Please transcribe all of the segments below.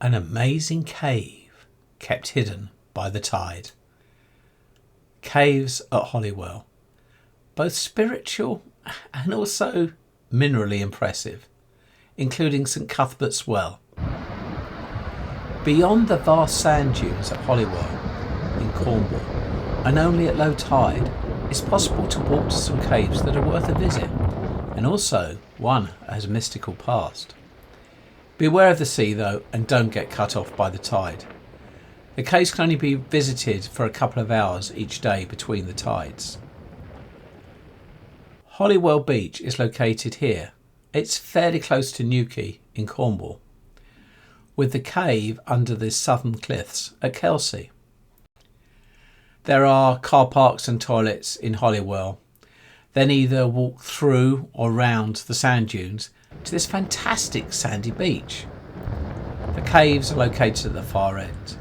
An amazing cave kept hidden by the tide. Caves at Holywell, both spiritual and also minerally impressive, including St Cuthbert's Well. Beyond the vast sand dunes at Holywell in Cornwall, and only at low tide, it's possible to walk to some caves that are worth a visit, and also one has a mystical past. Beware of the sea though, and don't get cut off by the tide. The caves can only be visited for a couple of hours each day between the tides. Holywell Beach is located here. It's fairly close to Newquay in Cornwall, with the cave under the southern cliffs at Kelsey. There are car parks and toilets in Holywell. Then either walk through or round the sand dunes to this fantastic sandy beach. The caves are located at the far end.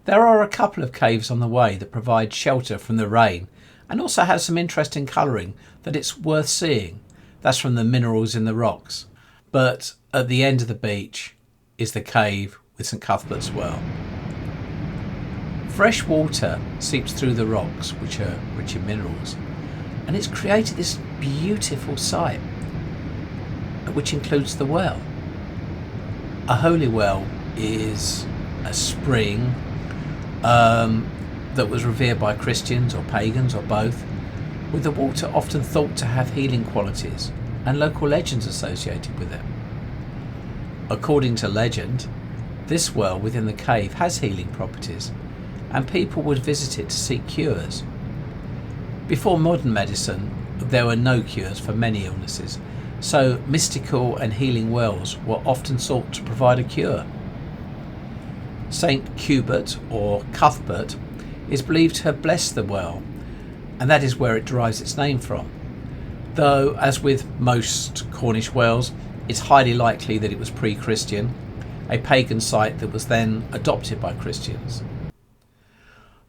There are a couple of caves on the way that provide shelter from the rain and also have some interesting colouring that it's worth seeing. That's from the minerals in the rocks. But at the end of the beach is the cave with St Cuthbert's Well. Fresh water seeps through the rocks, which are rich in minerals, and it's created this beautiful sight, which includes the well. A holy well is a spring that was revered by Christians or pagans or both, with the water often thought to have healing qualities and local legends associated with it. According to legend, this well within the cave has healing properties, and people would visit it to seek cures. Before modern medicine, there were no cures for many illnesses, so mystical and healing wells were often sought to provide a cure. Saint Cuthbert or Cuthbert is believed to have blessed the well, and that is where it derives its name from. Though, as with most Cornish wells, it's highly likely that it was pre-Christian, a pagan site that was then adopted by Christians.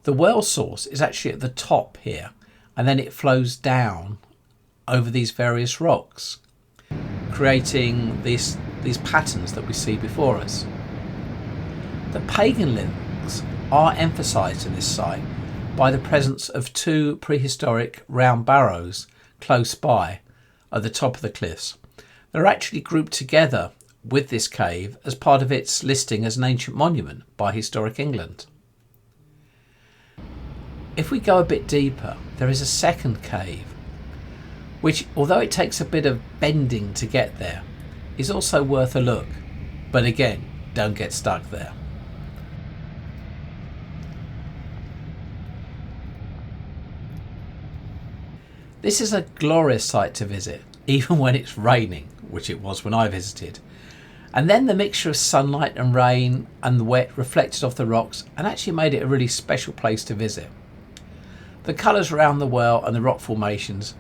The well source is actually at the top here, and then it flows down over these various rocks, creating these patterns that we see before us. The pagan links are emphasised in this site by the presence of two prehistoric round barrows close by at the top of the cliffs. They're actually grouped together with this cave as part of its listing as an ancient monument by Historic England. If we go a bit deeper, there is a second cave, which, although it takes a bit of bending to get there, is also worth a look. But again, don't get stuck there. This is a glorious sight to visit, even when it's raining, which it was when I visited. And then the mixture of sunlight and rain and the wet reflected off the rocks and actually made it a really special place to visit. The colours around the well and the rock formations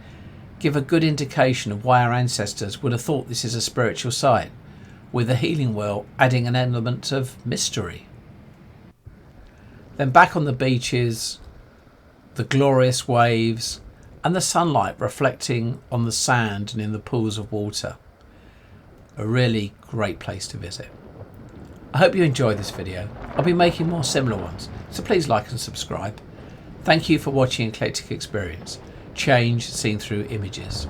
give a good indication of why our ancestors would have thought this is a spiritual site, with the healing well adding an element of mystery. Then back on the beaches, the glorious waves and the sunlight reflecting on the sand and in the pools of water. A really great place to visit. I hope you enjoyed this video. I'll be making more similar ones, so please like and subscribe. Thank you for watching Eclectic Experience, change seen through images.